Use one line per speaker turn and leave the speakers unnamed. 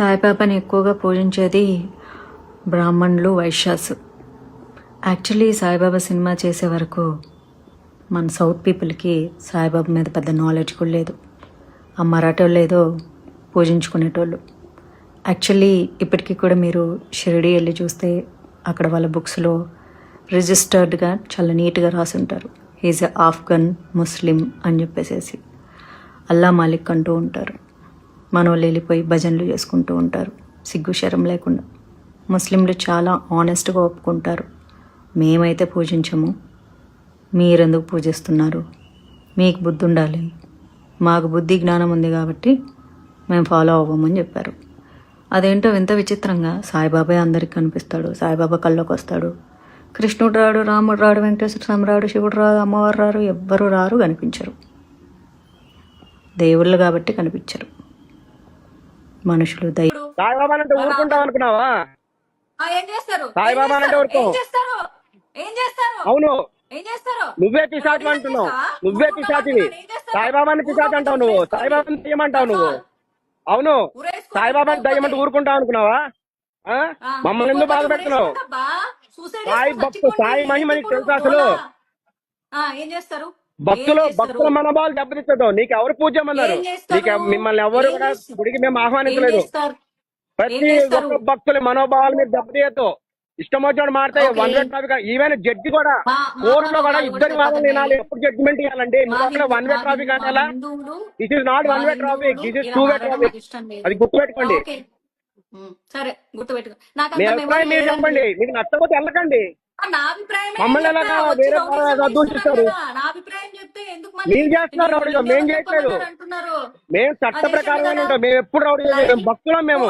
సాయిబాబాని ఎక్కువగా పూజించేది బ్రాహ్మణులు, Vaishyas. Actually Saibaba cinema చేసే వరకు మన సౌత్ పీపుల్కి సాయిబాబా మీద పెద్ద నాలెడ్జ్ కూడా లేదు. ఆ మరాఠోళ్ళు ఏదో పూజించుకునేటోళ్ళు. యాక్చువల్లీ ఇప్పటికీ కూడా మీరు షిరిడి వెళ్ళి చూస్తే అక్కడ వాళ్ళ బుక్స్లో రిజిస్టర్డ్గా చాలా నీట్గా రాసి ఉంటారు. ఈజ్ ఎ ఆఫ్ఘన్ ముస్లిం అని చెప్పేసి అల్లా మాలిక్ అంటూ ఉంటారు. మనోళ్ళు వెళ్ళిపోయి భజనలు చేసుకుంటూ ఉంటారు సిగ్గు శరం లేకుండా. ముస్లింలు చాలా ఆనెస్ట్గా ఒప్పుకుంటారు, మేమైతే పూజించము, మీరెందుకు పూజిస్తున్నారు, మీకు బుద్ధి ఉండాలి, మాకు బుద్ధి జ్ఞానం ఉంది కాబట్టి మేము ఫాలో అవ్వమని చెప్పారు. అదేంటో వింత విచిత్రంగా సాయిబాబా అందరికి కనిపిస్తాడు, సాయిబాబా కళ్ళకి వస్తాడు. కృష్ణుడు రాడు, రాముడు రాడు, వెంకటేశ్వర స్వామి రాడు, శివుడు రాడు, అమ్మవారు రారు, ఎవ్వరు రారు, కనిపించరు. దేవుళ్ళు కాబట్టి కనిపించరు. మనుషులు
సాయిబాబా అంటే ఊరుకుంటాం అనుకున్నావా? సాయిబాబా అంటే ఊరుకో. అవును, నువ్వే పిశాచి అంటున్నావు, నువ్వే పిశాచివి. సాయిబాబాని పిశాచి అంటావు నువ్వు, సాయిబాబాని దయ్యమంటావు నువ్వు. అవును, సాయిబాబాని దయ్యమంటే ఊరుకుంటావు అనుకున్నావా? మమ్మల్ని ఎందుకు బాధ పెడుతున్నావు? సాయి భక్తు, సాయి మహిమ నీకు తెలుసా అసలు? భక్తుల మనోభావాలు దెబ్బతిచ్చదు. నీకు ఎవరు పూజ చేయమన్నారు? నీకు మిమ్మల్ని ఎవరు కూడా గుడికి మేము ఆహ్వానించలేదు. ప్రతి ఒక్క భక్తుల మనోభావాలు మీరు దెబ్బతీయద్దు. ఇష్టం వచ్చినట్టు మారితే 1 వే ట్రాఫిక్. ఈవెన్ జడ్జి కూడా కోర్టులో కూడా ఇద్దరి వాదనలు వినాలి, ఎప్పుడు జడ్జిమెంట్ ఇవ్వాలండి. మీరు అక్కడ 1 వే ట్రాఫిక్ అనాలా? This is not 1 way traffic, this is 2 way traffic. అది గుర్తుపెట్టుకోండి. మీ అభిప్రాయం మీరు చెప్పండి. మీకు నచ్చకపోతే వెళ్ళకండి. మమ్మల్ని ఎలాగా వేరే దూషిస్తారు? మీరు చేస్తున్నారు రౌడీ, మేము చేయట్లేదు. మేము చట్ట ప్రకారంగానే ఉంటాం. మేము ఎప్పుడు రౌడీ, భక్తులం మేము.